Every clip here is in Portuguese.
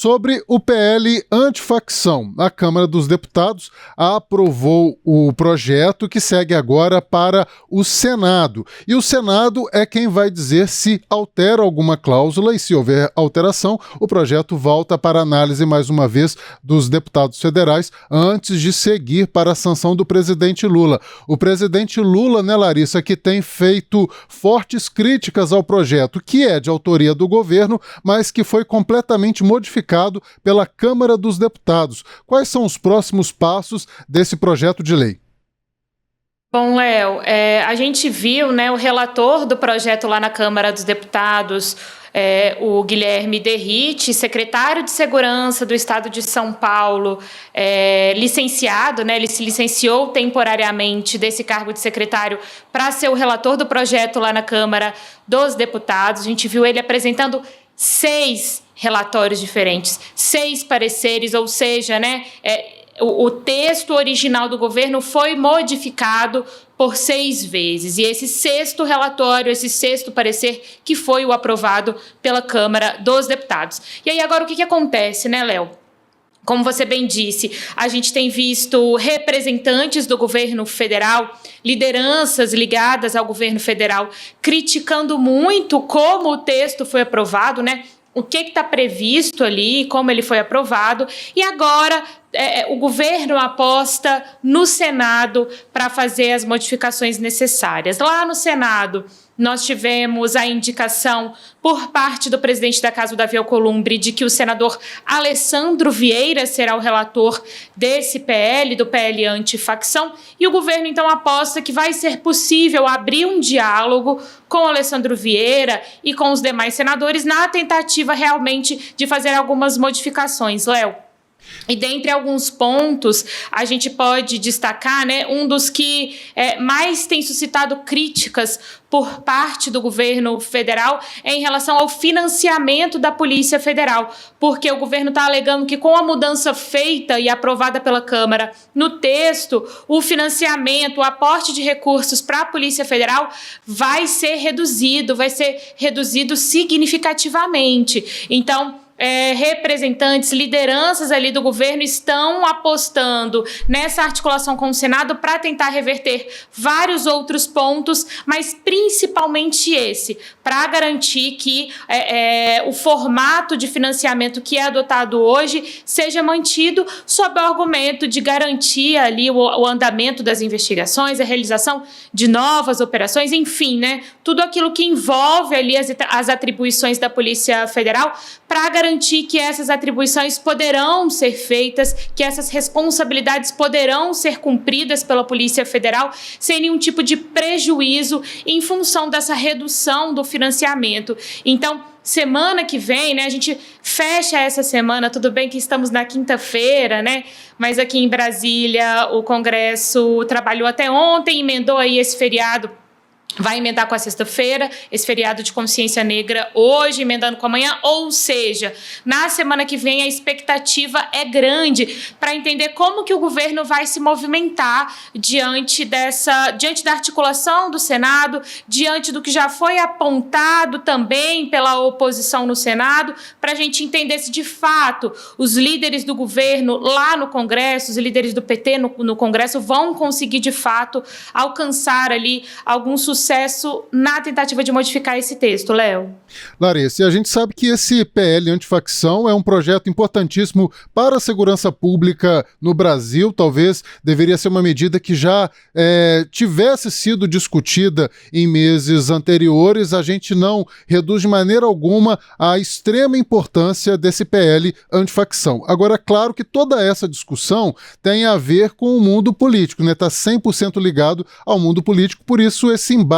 Sobre o PL antifacção. A Câmara dos Deputados aprovou o projeto que segue agora para o Senado. E o Senado é quem vai dizer se altera alguma cláusula e, se houver alteração, o projeto volta para análise mais uma vez dos deputados federais antes de seguir para a sanção do presidente Lula. O presidente Lula, né, Larissa, que tem feito fortes críticas ao projeto, que é de autoria do governo, mas que foi completamente modificado pela Câmara dos Deputados. Quais são os próximos passos desse projeto de lei? Bom, Léo, a gente viu, né, o relator do projeto lá na Câmara dos Deputados, o Guilherme Derrite, secretário de Segurança do Estado de São Paulo, licenciado, né, ele se licenciou temporariamente desse cargo de secretário para ser o relator do projeto lá na Câmara dos Deputados. A gente viu ele apresentando 6 relatórios diferentes, 6 pareceres, ou seja, né, o texto original do governo foi modificado por 6 vezes. E esse 6º relatório, esse 6º parecer que foi o aprovado pela Câmara dos Deputados. E aí agora o que acontece, né, Léo? Como você bem disse, a gente tem visto representantes do governo federal, lideranças ligadas ao governo federal, criticando muito como o texto foi aprovado, né? O que está previsto ali, como ele foi aprovado. E agora o governo aposta no Senado para fazer as modificações necessárias. Lá no Senado, nós tivemos a indicação por parte do presidente da Casa, o Davi Alcolumbre, de que o senador Alessandro Vieira será o relator desse PL, do PL antifacção, e o governo então aposta que vai ser possível abrir um diálogo com o Alessandro Vieira e com os demais senadores na tentativa realmente de fazer algumas modificações, Léo. E dentre alguns pontos, a gente pode destacar, né, um dos que mais tem suscitado críticas por parte do governo federal em relação ao financiamento da Polícia Federal, porque o governo está alegando que com a mudança feita e aprovada pela Câmara no texto, o financiamento, o aporte de recursos para a Polícia Federal vai ser reduzido significativamente. Então, representantes, lideranças ali do governo estão apostando nessa articulação com o Senado para tentar reverter vários outros pontos, mas principalmente esse, para garantir que o formato de financiamento que é adotado hoje seja mantido sob o argumento de garantir ali o andamento das investigações, a realização de novas operações, enfim, né, tudo aquilo que envolve ali as atribuições da Polícia Federal para garantir que essas atribuições poderão ser feitas, que essas responsabilidades poderão ser cumpridas pela Polícia Federal sem nenhum tipo de prejuízo em função dessa redução do financiamento. Então, semana que vem, né, a gente fecha essa semana, tudo bem que estamos na quinta-feira, né, mas aqui em Brasília o Congresso trabalhou até ontem, emendou aí esse feriado, vai emendar com a sexta-feira, esse feriado de consciência negra hoje, emendando com amanhã, ou seja, na semana que vem a expectativa é grande para entender como que o governo vai se movimentar diante da articulação do Senado, diante do que já foi apontado também pela oposição no Senado, para a gente entender se de fato os líderes do governo lá no Congresso, os líderes do PT no Congresso vão conseguir de fato alcançar ali algum sucesso na tentativa de modificar esse texto, Léo. Larissa, a gente sabe que esse PL antifacção é um projeto importantíssimo para a segurança pública no Brasil. Talvez deveria ser uma medida que já tivesse sido discutida em meses anteriores. A gente não reduz de maneira alguma a extrema importância desse PL antifacção. Agora, claro que toda essa discussão tem a ver com o mundo político, né? Está 100% ligado ao mundo político, por isso esse embate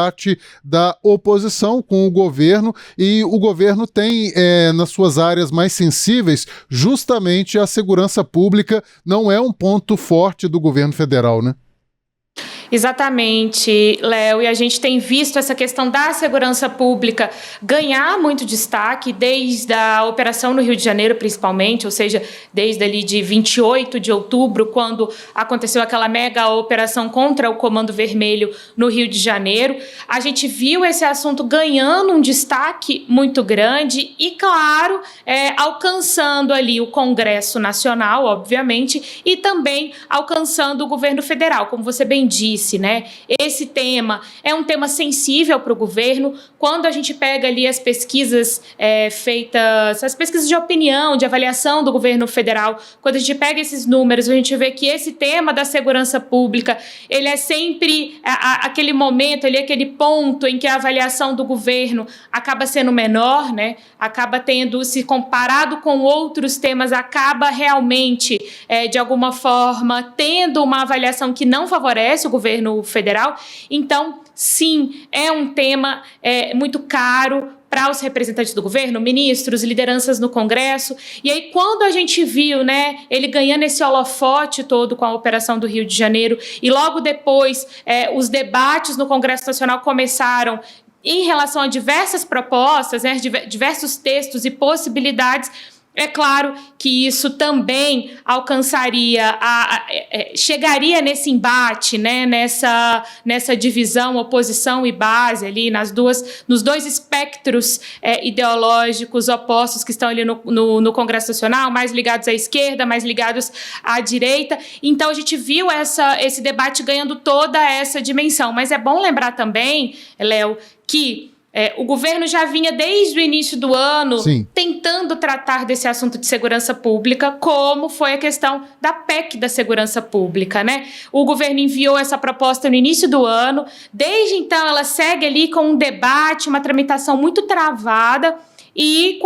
da oposição com o governo, e o governo tem nas suas áreas mais sensíveis justamente a segurança pública, não é um ponto forte do governo federal, né? Exatamente, Léo, e a gente tem visto essa questão da segurança pública ganhar muito destaque desde a operação no Rio de Janeiro, principalmente, ou seja, desde ali de 28 de outubro, quando aconteceu aquela mega operação contra o Comando Vermelho no Rio de Janeiro. A gente viu esse assunto ganhando um destaque muito grande e, claro, alcançando ali o Congresso Nacional, obviamente, e também alcançando o governo federal, como você bem disse, né? Esse tema é um tema sensível para o governo. Quando a gente pega ali as pesquisas feitas, as pesquisas de opinião, de avaliação do governo federal, quando a gente pega esses números, a gente vê que esse tema da segurança pública, ele é sempre aquele momento, aquele ponto em que a avaliação do governo acaba sendo menor, né? Acaba tendo, se comparado com outros temas, acaba realmente, de alguma forma, tendo uma avaliação que não favorece o governo federal. Então, sim, é um tema muito caro para os representantes do governo, ministros, lideranças no Congresso. E aí, quando a gente viu, né, ele ganhando esse holofote todo com a operação do Rio de Janeiro, e logo depois os debates no Congresso Nacional começaram em relação a diversas propostas, né, diversos textos e possibilidades. É claro que isso também alcançaria, chegaria nesse embate, né, nessa divisão, oposição e base ali nos dois espectros ideológicos opostos que estão ali no Congresso Nacional, mais ligados à esquerda, mais ligados à direita. Então a gente viu esse debate ganhando toda essa dimensão. Mas é bom lembrar também, Léo, que o governo já vinha desde o início do ano tentando tratar desse assunto de segurança pública, como foi a questão da PEC da segurança pública, né? O governo enviou essa proposta no início do ano, desde então ela segue ali com um debate, uma tramitação muito travada, e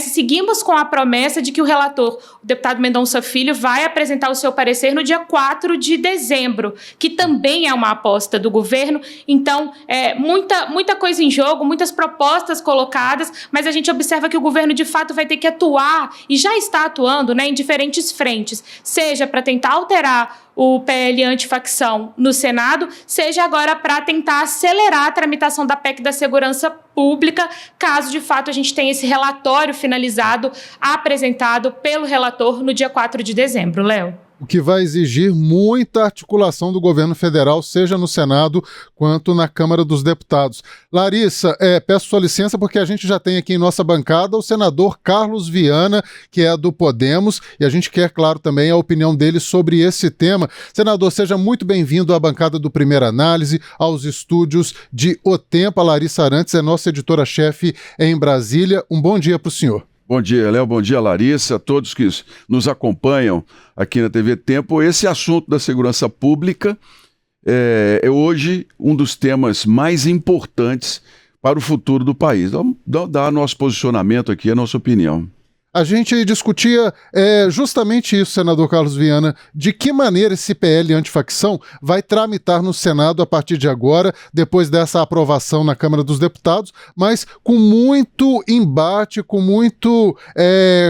seguimos com a promessa de que o relator, o deputado Mendonça Filho, vai apresentar o seu parecer no dia 4 de dezembro, que também é uma aposta do governo. Então, muita coisa em jogo, muitas propostas colocadas, mas a gente observa que o governo, de fato, vai ter que atuar, e já está atuando, né, em diferentes frentes, seja para tentar alterar o PL antifacção no Senado, seja agora para tentar acelerar a tramitação da PEC da segurança pública, caso de fato a gente tenha esse relatório finalizado, apresentado pelo relator no dia 4 de dezembro, Léo. O que vai exigir muita articulação do governo federal, seja no Senado quanto na Câmara dos Deputados. Larissa, peço sua licença porque a gente já tem aqui em nossa bancada o senador Carlos Viana, que é do Podemos, e a gente quer, claro, também a opinião dele sobre esse tema. Senador, seja muito bem-vindo à bancada do Primeira Análise, aos estúdios de O Tempo. A Larissa Arantes é nossa editora-chefe em Brasília. Um bom dia para o senhor. Bom dia, Léo, bom dia, Larissa, a todos que nos acompanham aqui na TV Tempo. Esse assunto da segurança pública é hoje um dos temas mais importantes para o futuro do país. Vamos dar nosso posicionamento aqui, a nossa opinião. A gente discutia justamente isso, senador Carlos Viana, de que maneira esse PL antifacção vai tramitar no Senado a partir de agora, depois dessa aprovação na Câmara dos Deputados, mas com muito embate, com muito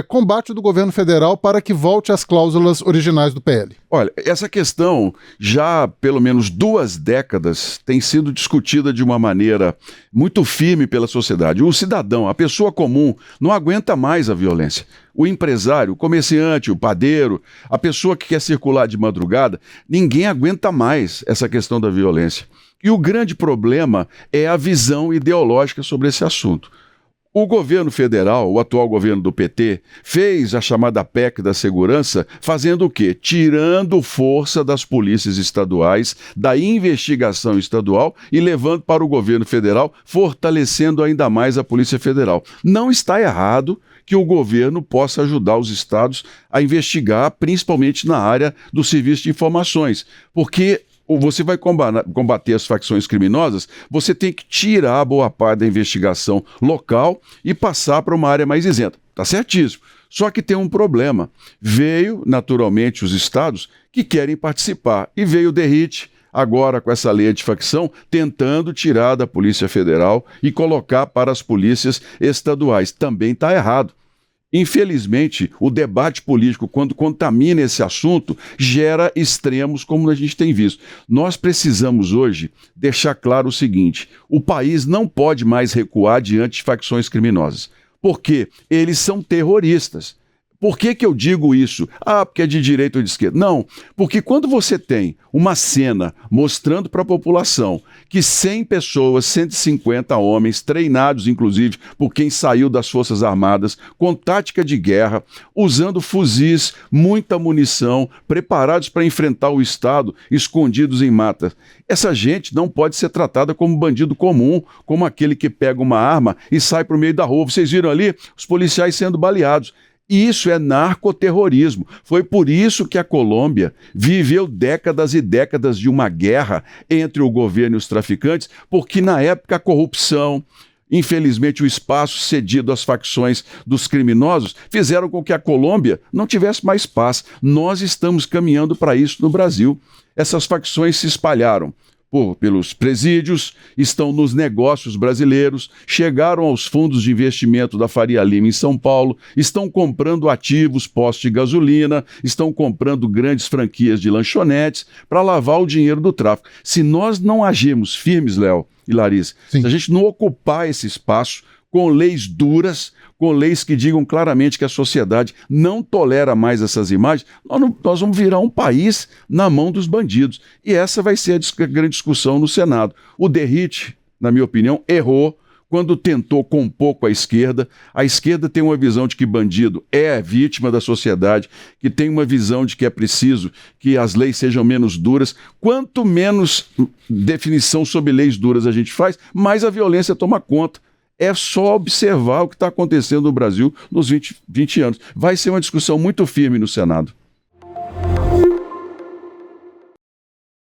combate do governo federal para que volte às cláusulas originais do PL. Olha, essa questão já há pelo menos 2 décadas tem sido discutida de uma maneira muito firme pela sociedade. O cidadão, a pessoa comum, não aguenta mais a violência. O empresário, o comerciante, o padeiro, a pessoa que quer circular de madrugada, ninguém aguenta mais essa questão da violência. E o grande problema é a visão ideológica sobre esse assunto. O governo federal, o atual governo do PT, fez a chamada PEC da segurança, fazendo o quê? Tirando força das polícias estaduais, da investigação estadual e levando para o governo federal, fortalecendo ainda mais a Polícia Federal. Não está errado que o governo possa ajudar os estados a investigar, principalmente na área do serviço de informações, porque você vai combater as facções criminosas, você tem que tirar boa parte da investigação local e passar para uma área mais isenta. Tá certíssimo. Só que tem um problema. Veio, naturalmente, os estados que querem participar. E veio o DERIT, agora com essa lei antifacção, tentando tirar da Polícia Federal e colocar para as polícias estaduais. Também está errado. Infelizmente, o debate político, quando contamina esse assunto, gera extremos, como a gente tem visto. Nós precisamos hoje deixar claro o seguinte: o país não pode mais recuar diante de facções criminosas, porque eles são terroristas. Por que eu digo isso? Porque é de direita ou de esquerda. Não, porque quando você tem uma cena mostrando para a população que 100 pessoas, 150 homens, treinados inclusive por quem saiu das Forças Armadas, com tática de guerra, usando fuzis, muita munição, preparados para enfrentar o Estado, escondidos em matas. Essa gente não pode ser tratada como bandido comum, como aquele que pega uma arma e sai para o meio da rua. Vocês viram ali os policiais sendo baleados. Isso é narcoterrorismo. Foi por isso que a Colômbia viveu décadas e décadas de uma guerra entre o governo e os traficantes, porque na época a corrupção, infelizmente o espaço cedido às facções dos criminosos, fizeram com que a Colômbia não tivesse mais paz. Nós estamos caminhando para isso no Brasil. Essas facções se espalharam pelos presídios, estão nos negócios brasileiros, chegaram aos fundos de investimento da Faria Lima em São Paulo, estão comprando ativos, postos de gasolina, estão comprando grandes franquias de lanchonetes para lavar o dinheiro do tráfico. Se nós não agirmos firmes, Léo e Larissa, se a gente não ocupar esse espaço com leis duras, com leis que digam claramente que a sociedade não tolera mais essas imagens, nós vamos virar um país na mão dos bandidos. E essa vai ser a grande discussão no Senado. O Derrite, na minha opinião, errou quando tentou compor com a esquerda. A esquerda tem uma visão de que bandido é vítima da sociedade, que tem uma visão de que é preciso que as leis sejam menos duras. Quanto menos definição sobre leis duras a gente faz, mais a violência toma conta. É só observar o que está acontecendo no Brasil nos 20 anos. Vai ser uma discussão muito firme no Senado.